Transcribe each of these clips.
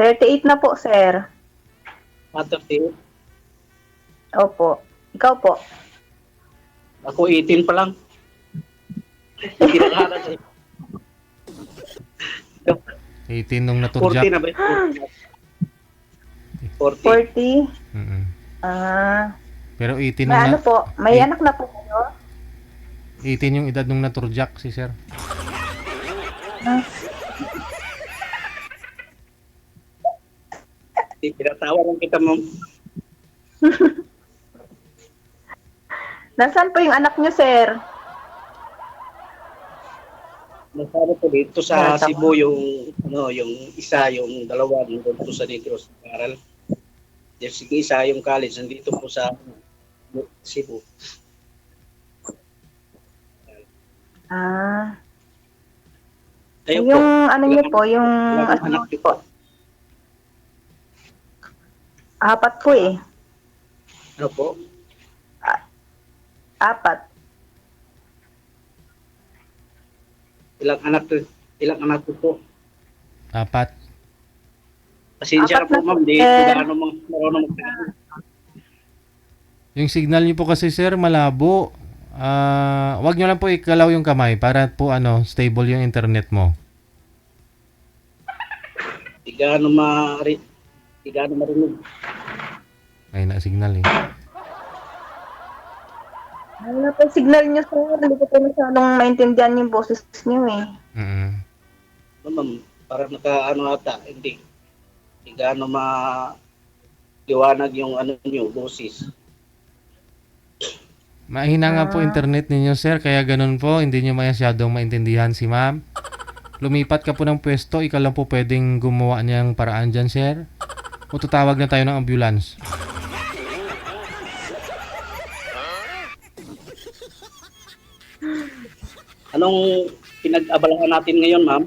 38 na po, sir. 38. Opo. Ikaw po. Ako 18 pa lang. Hindi na lahat eh. 18 nung 40 naturjak. na ba? 40. 40. Mm-mm. Ah, Pero 18 may nung ano na, po? May eight- anak na po kayo? 18 yung edad nung naturjak si sir. Ah, Pinatawa lang kita, ma'am. nasaan po yung anak niyo, sir? Nasabi ko dito sa Cebu yung yung isa, yung dalawa dito sa Negros Aral. Yung isa yung college nandito po sa Cebu. Ah, Ayun yung po. ano niyo po, yung Ilang anak niyo po? 4 po eh. Ano po? 4. Ilang anak niyo po? 4. Pasensya na Apat po, na ma'am. po, Di sir. ko gaano marunong magtagalog. Yung signal niyo po kasi sir malabo. Wag niyo lang po ikalaw yung kamay para po stable yung internet mo. Di gaano marinig. Ay na signal eh. Ano na po yung signal niyo, sir? Hindi ko po masyadong maintindihan yung boses niyo eh. Mm. Ma'am, para naka ata, hindi. Di gaano liwanag yung niyo, boses. Mahina nga po internet ninyo sir, kaya ganun po, hindi nyo masyadong maintindihan si ma'am. Lumipat ka po ng pwesto, ikaw lang po pwedeng gumawa niyang paraan dyan sir. O tutawag na tayo ng ambulance. Anong pinag-abalahan natin ngayon, ma'am?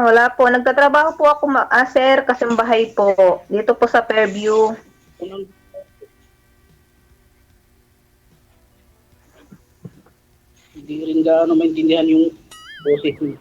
Wala po. Nagtatrabaho po ako, sir, kasambahay po. Dito po sa Fairview. Anong- Hindi rin gaano maintindihan yung boses niyo.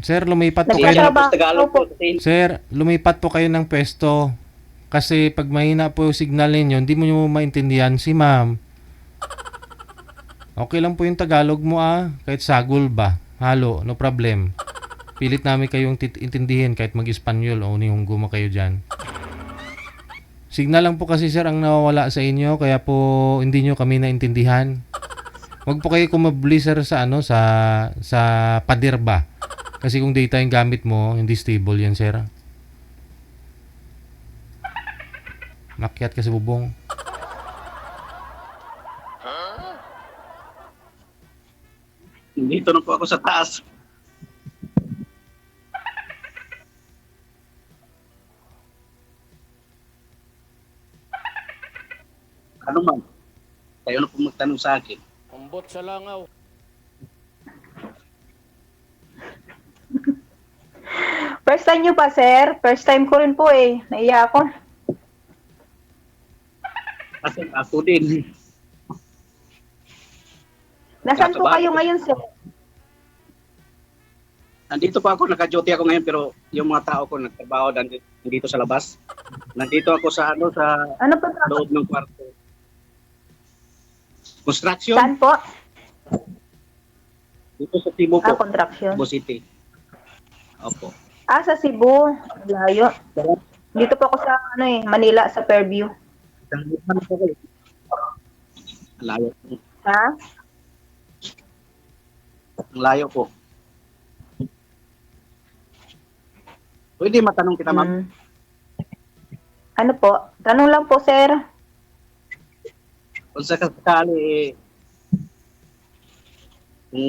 Sir, lumipat po kayo Pasensya ng... na po sa Tagalog po. Kasi Sir, lumipat po kayo ng pwesto. Kasi pag mahina po yung signal ninyo, hindi mo maintindihan si ma'am. Okay lang po yung Tagalog mo kahit sagol ba. Halo, no problem. Pilit namin kayong intindihin kahit mag-Espanyol o nihunggo mo kayo dyan. Signal lang po kasi sir ang nawawala sa inyo kaya po hindi nyo kami naintindihan. Huwag po kayo kumabli sir sa sa pader ba. Kasi kung data yung gamit mo, hindi stable yan sir. Makyat ka sa bubong. dito na po ako sa taas. Ano, ma'am? Kayo na po magtanong sa akin. Ambot sa langaw. First time nyo pa, sir? First time ko rin po eh. Naiya ako. Kasi ako din. Nasaan po kayo ngayon, sir? Nandito pa ako, naka-duty ako ngayon pero yung mga tao ko nagtrabaho nandito sa labas. Nandito ako sa sa Ano po? loob ng kwarto. Construction Saan po? dito sa Cebu po, Construction. Cebu City. Opo. Sa Cebu. Layo. Dito po ako sa Manila, sa Fairview. Layo. Ha? Ang layo po. Pwede matanong kita, ma'am? Ano po? Tanong lang po, sir. Kung sakali, kung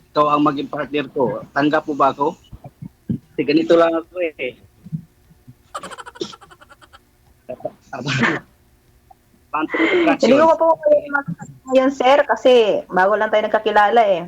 ikaw ang maging partner ko, tanggap mo ba ako? Kasi ganito lang ako eh. Hindi ko po kayo ngayon, sir, kasi bago lang tayo nagkakilala eh.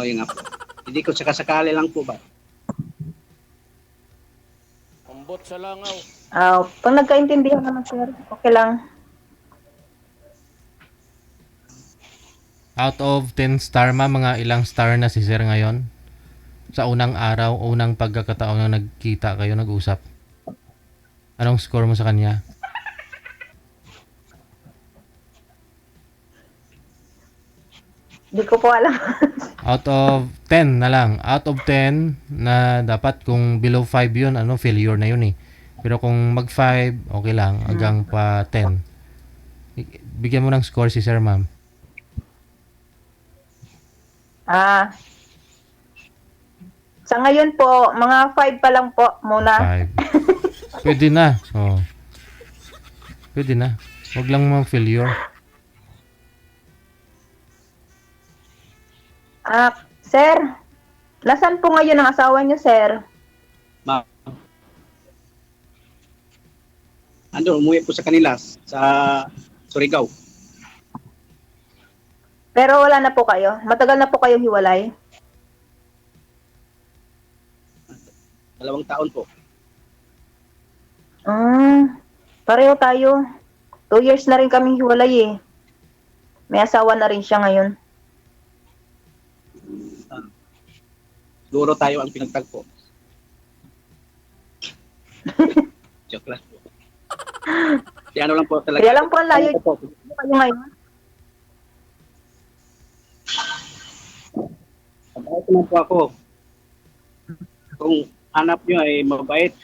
Yun nga po. Hindi ko sakasakali lang po ba? Ambot sa langaw. Pag nagkaintindihan naman, sir, okay lang. Out of 10 star ma'am, mga ilang star na si sir ngayon? Sa unang araw, unang pagkakataon na nagkita kayo, nag-usap. Anong score mo sa kanya? Di ko po alam. Out of 10 na lang. Out of 10 na dapat kung below 5 yun, failure na yun eh. Pero kung mag 5, okay lang. Hanggang pa 10. Bigyan mo ng score si sir ma'am. Ah, sa ngayon po, mga 5 pa lang po muna. 5. Pwede na. Oh. Pwede na. Huwag lang mga failure. Ah, sir, nasaan po ngayon ang asawa niyo, sir? Ma'am. Umuwi po sa kanila sa Surigao. Pero wala na po kayo. Matagal na po kayong hiwalay. 2 taon po. Pareho tayo. 2 years na rin kaming hiwalay eh. May asawa na rin siya ngayon. Siguro tayo ang pinagtagpo. Joke lang po. Di ano lang po talaga. Kaya lang po ang layo Ano po? kayo ngayon. Mabait naman po ako. Kung hanap nyo ay mabait,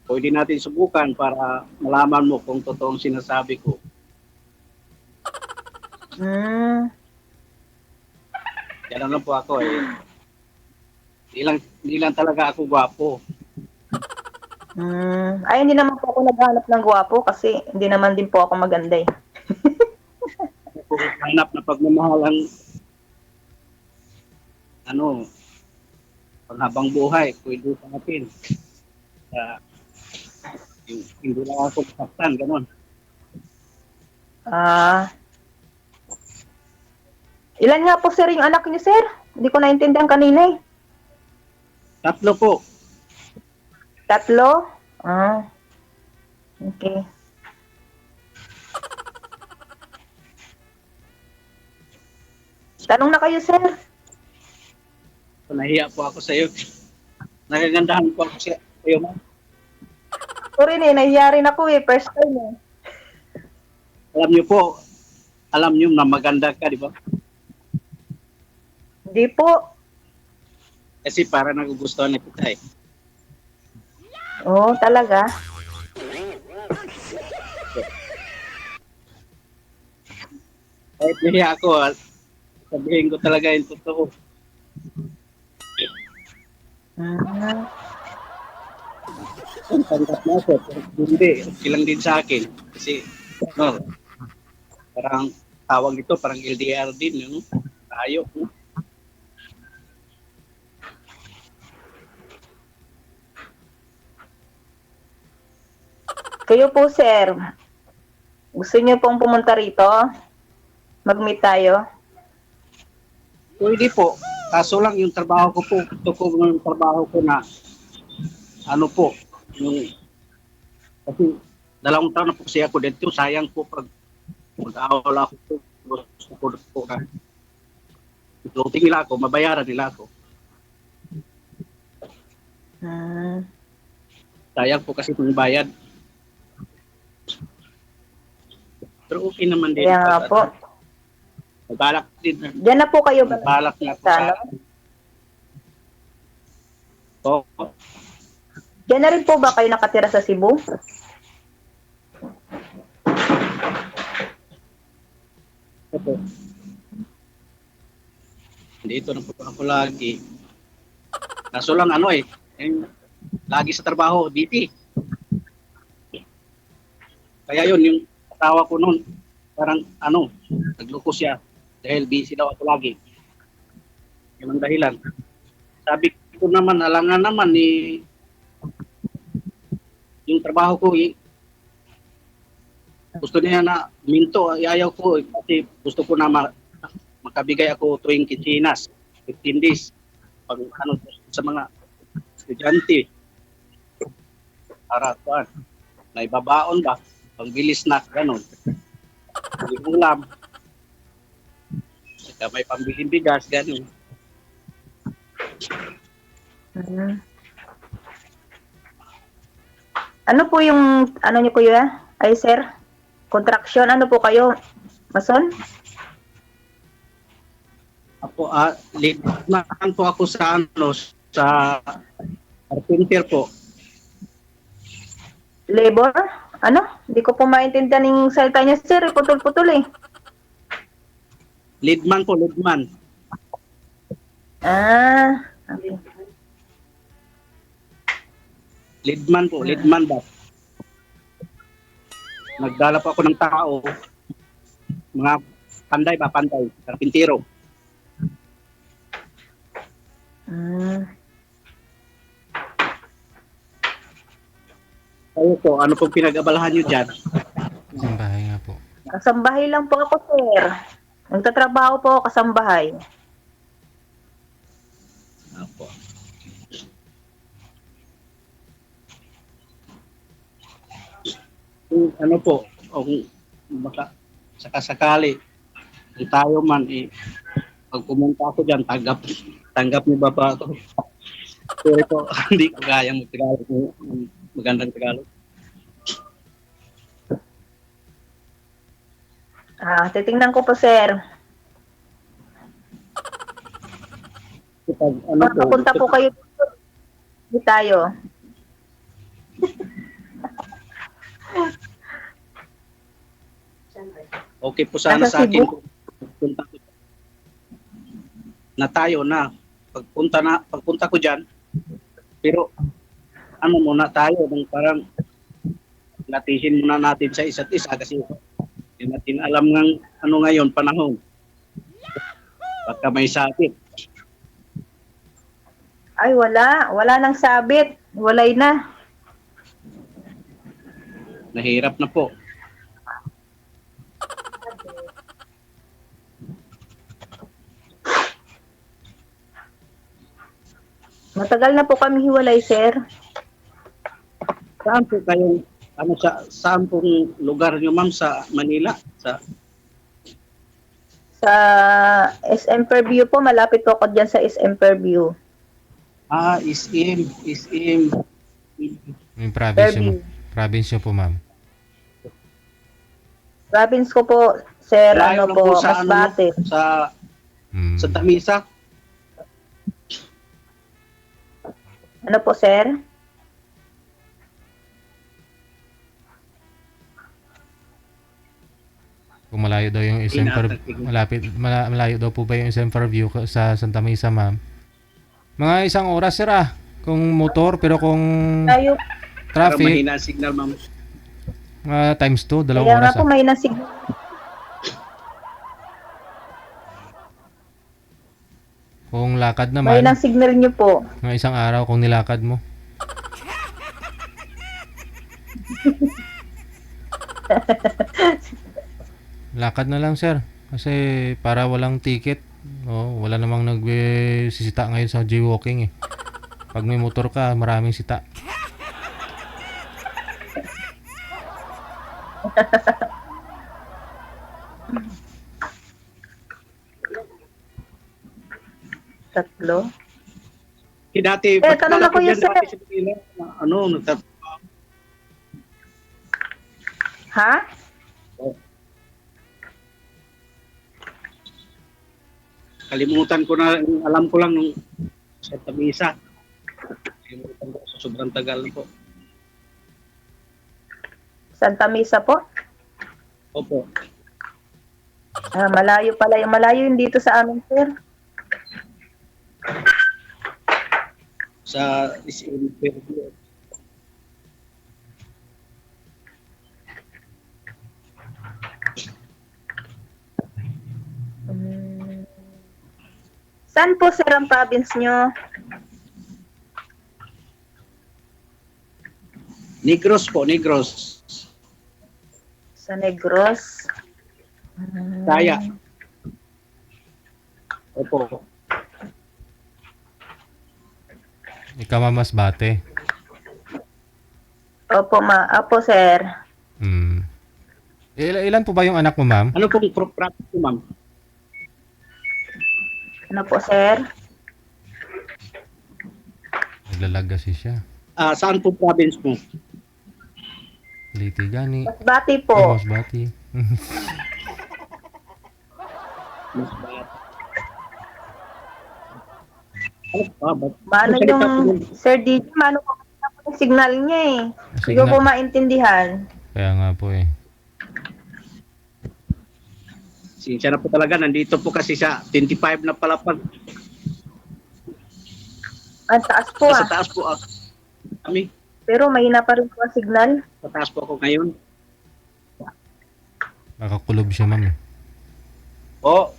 pwede natin subukan para malaman mo kung totoong sinasabi ko. Yan lang po ako eh. Hindi lang talaga ako gwapo. Ay, hindi naman po ako naghanap ng gwapo kasi hindi naman din po ako maganda eh. Kung hanap na pagmamahalang panghabang buhay, pwede sa atin. Hindi lang ako saktan, gano'n. Ilan nga po sir yung anak niyo, sir? Hindi ko naintindihan kanina eh. 3 po. 3? Okay. Tanong na kayo, sir. Nahiya po ako sa iyo. Nagagandahan po ako sa iyo, ma'am. Ako rin eh, nahiya rin ako eh. First time eh. Alam niyo na maganda ka, di ba? Hindi po. Kasi para nagugustuhan na kita eh. Oo, talaga. Kahit nahiya ako, sabihin ko talaga yung totoo. Ang tanggap na ako, hindi, okay lang din sa akin. Kasi, parang tawag ito, parang LDR din, tayo. Kayo po, sir. Gusto niyo pong pumunta rito? Mag-meet tayo? Pwede po. Kaso lang yung trabaho ko po, ito po yung trabaho ko na kasi 2 taon na po kasi ako dito, sayang po pag mag-awala ako po, gusto po na floating nila ako, mabayaran nila ako. Sayang po kasi kung bayad. Pero okay naman din. Kaya nga po. Nagbalak din. Diyan na po kayo ba? Nagbalak na po Sa sa... Oo. Diyan na rin po ba kayo nakatira sa Cebu? Opo. Dito na po ako lagi. Kaso lang lagi sa trabaho, DP. Kaya yun, yung katawa ko noon, parang nagloko siya dahil busy daw ako lagi. Yun ang dahilan. Sabi ko naman, alangan naman yung trabaho ko gusto niya na minto, ayaw ko kasi gusto ko na makabigay ako tuwing kinsinas, 15 days pag sa mga estudyante para may babaon ba, pangbilis na gano'n. May ulam. Saka may pambiling bigas, ganun. Mm. Ano po yung, ano niyo kuya? Ay, sir? Contraction, ano po kayo? Mason? Ako, lead man po ako sa sa carpenter po. Labor? Ano? Hindi ko po maintindihan yung salita niya, sir. Putol-putol eh. Leadman po, leadman. Ah, okay. Leadman po, leadman ba? Nagdala po ako ng tao. Mga panday ba, panday, karpintero. Mm. Kayo po, ano pong pinag-abalahan nyo dyan? Simbahay nga po. Kasambahay lang po ako, sir. Nagtatrabaho po ako kasambahay. Apo. Kung ano po, kung baka sakasakali, kung tayo man, pag pumunta ako dyan, tanggap niyo ba ba ako? Pero po, hindi ko kayang mag-Tagalog, magandang Tagalog. Titingnan ko po, sir. Kapag ano po, Papunta po kayo dito. Hindi tayo. okay po sana Nasa sa akin. Cebu? Punta ko. Na tayo na. Pagpunta ko dyan, pero ano muna tayo, nung parang latihin muna natin sa isa't isa kasi hindi natin alam ng ano ngayon, panahon. Baka may sakit. Ay, wala. Wala nang sabit. Walay na. Nahirap na po. Matagal na po kami hiwalay, sir. Saan po kayong, saan pong lugar nyo ma'am sa Manila? Sa SM Fairview po, malapit po ako dyan sa SM Fairview. SM. Yung province Fairview. mo. Province nyo po, ma'am. Province ko po, sir, Layo ano lang po, sa Masbate. sa Mm. sa Tamisa. Ano po, sir? Kung malayo daw yung SM malayo daw po ba yung SM Fairview sa Santa Mesa, ma'am? Mga 1 oras, sir, kung motor, pero kung Tayo, Para traffic, mahina ang signal ma'am. times 2, 2 kaya nga oras. po may nasig. Kung lakad May naman, nang signal nyo po. mga 1 araw kung nilakad mo. Lakad na lang, sir. Kasi para walang ticket. Wala namang nagsisita ngayon sa jaywalking eh. Pag may motor ka, maraming sita. Tatlo. Dati, tanong ba't ako yun, dyan sir. dati sa Manila, Ha? kalimutan ko na, alam ko lang nung sa Tamisa. Kalimutan ko sa sobrang tagal na po. Santa Mesa po? Opo. Malayo pala. Yung malayo yung dito sa amin, sir. Sa SM Fairview. Saan po, sir, ang province nyo? Negros po, Negros. Sa Negros. Kaya. Opo. Ikaw, ma'am, Masbate. Opo, sir. Mm. Ilan po ba yung anak mo, ma'am? Ano pong property ko, ma'am? Ano po, sir? Naglalag kasi siya. Saan po province mo? Liti gani. Masbate Ay, po. Masbati. Masbate. Ba't Mano salita po yung, yun? Sir DJ, mano po yung signal niya eh. Hindi ko Signal. po maintindihan. Kaya nga po eh. Sinsya na po talaga, nandito po kasi sa 25 na palapag. Ang taas po Sa ah. taas po kami. Pero mahina pa rin po ang signal. Sa taas po ako ngayon. Nakakulob siya, ma'am. O,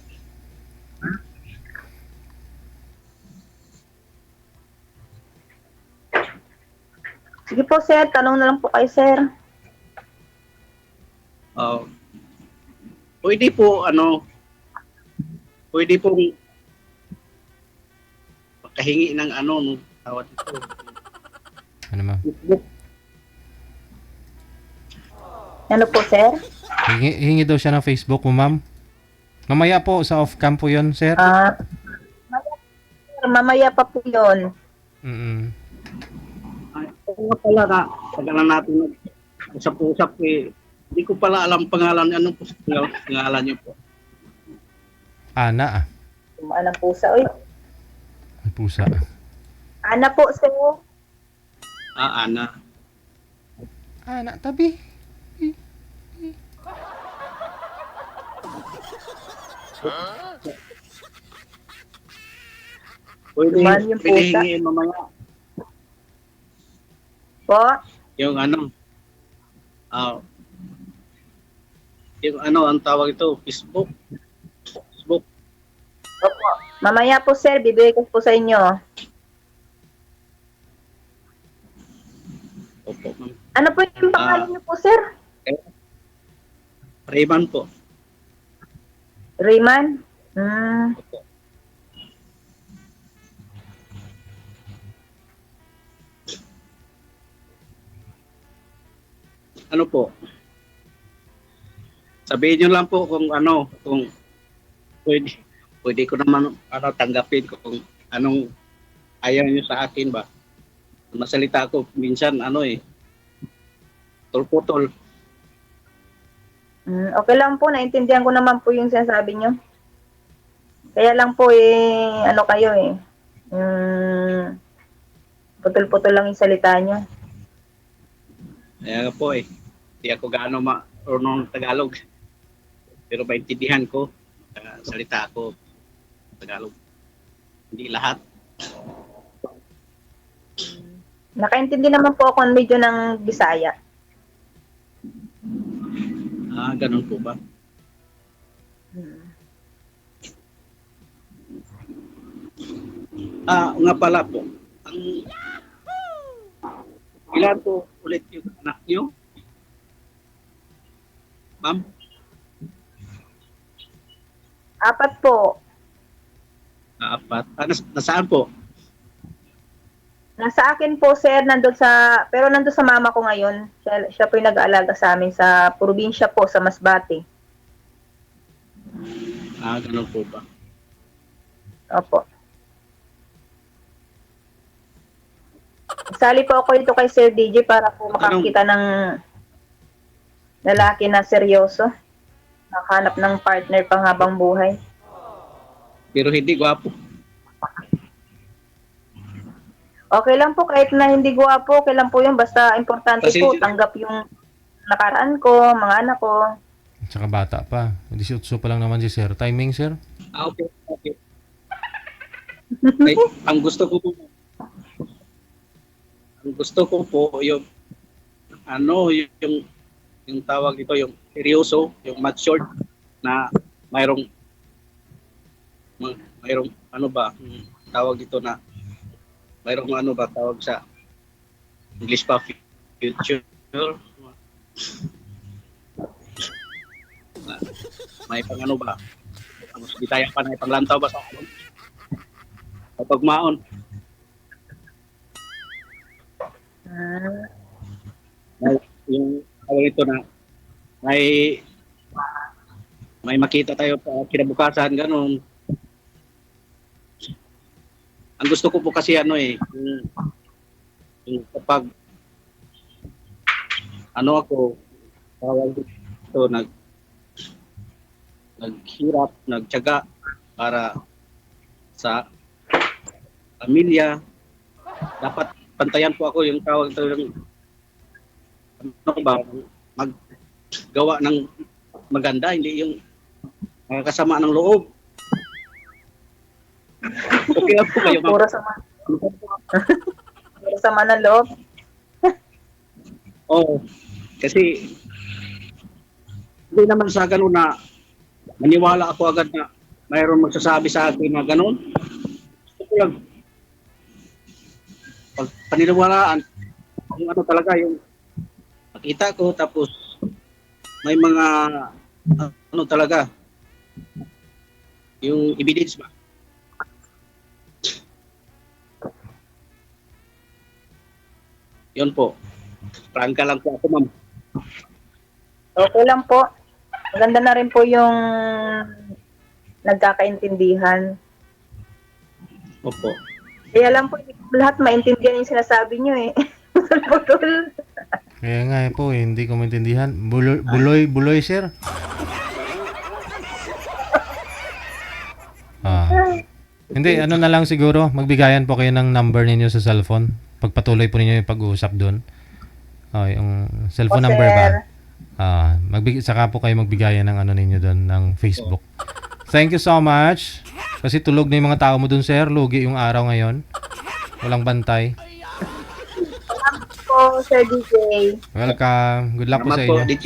Sige po, sir. Tanong na lang po kay sir. pwede po, pwede pong makahingi ng nung tawag ito. Ano, ma'am? Facebook. Ano po, sir? Hingi daw siya ng Facebook mo, ma'am. Mamaya po, sa off-cam po yun, sir. Mamaya pa po yun. Mm-mm. Oo nga pala na, tagalan natin usap-usap eh. Hindi ko pala alam pangalan, ano po pangalan niyo po? Ana, ah. Tumaan ang pusa. Uy. Ay, pusa. Ana po, sir. Ana. Ana, tabi. Pwede, Tumaan yung pwede pusa. hingin mamaya. Po. Yung yung ang tawag ito, Facebook. Facebook. Opo. Mamaya po, sir. Bibigay ko po sa inyo. Opo, ma'am. Ano po yung pangalan niyo po, sir? Rayman po. Rayman? Opo. Ano po? Sabihin nyo lang po kung kung pwede ko naman tanggapin kung anong ayaw nyo sa akin ba. Masalita ako minsan tol-putol. Okay lang po. Naintindihan ko naman po yung sinasabi niyo. Kaya lang po kayo putol-putol lang yung salita niyo. Kaya po hindi ako gaano marunong Tagalog. Pero maintindihan ko, salita ako Tagalog. Hindi lahat. Nakaintindi naman po ako medyo ng Bisaya. Ganun po ba? Nga pala po. Ilan po ulit yung anak niyo? Ma'am? 4 po. 4. Nasaan po? Nasa akin po, sir, pero nandun sa mama ko ngayon. Siya po yung nag-aalaga sa amin sa probinsya po, sa Masbate. Ganun po ba? Opo. Sali po ako dito kay Sir DJ para po makakita ng lalaki na seryoso. Nakahanap ng partner pang habang buhay. Pero hindi gwapo. Okay lang po, kahit na hindi gwapo, okay lang po yun. Basta importante Kasi- po, tanggap yung nakaraan ko, mga anak ko. At saka bata pa. 18 pa lang naman si sir. Timing, sir? Okay. Ang gusto ko po yung yung tawag ito, yung seryoso, yung matured na mayroong tawag dito na mayroong tawag sa English pa, future. May di tayo pa na panglantaw ba sa pagmaon. Yung tawag ito na may makita tayo pa kinabukasan, ganun. Ang gusto ko po kasi yung kapag ako, tawag dito, naghirap, nagtiyaga para sa pamilya, dapat pantayan po ako yung tawag talagang maggawa ng maganda, hindi yung kasama ng loob. Okay lang po kayo, ma'am. Puro sama. Puro sama ng loob. Oo. Kasi hindi naman sa ganun na maniwala ako agad na mayroon magsasabi sa akin na ganun. Gusto ko lang paniniwalaan yung talaga yung nakita ko, tapos may mga talaga yung evidence ba. Yun po. Prangka lang po ako, ma'am. Okay lang po. Maganda na rin po yung nagkakaintindihan. Opo. Kaya lang po, hindi po lahat maintindihan yung sinasabi nyo eh. Putol-putol. Kaya nga po, hindi ko maintindihan. Buloy, sir. Hindi, ano na lang siguro, magbigayan po kayo ng number ninyo sa cellphone. Pagpatuloy po ninyo yung pag-uusap doon. Yung cellphone O, number ba? sir. Saka po kayo magbigayan ng ano ninyo doon, ng Facebook. Thank you so much. Kasi tulog na yung mga tao mo doon, sir. Lugi yung araw ngayon. Walang bantay. Po, Sir DJ. Welcome. Good luck po sa Salamat po, inyo. DJ.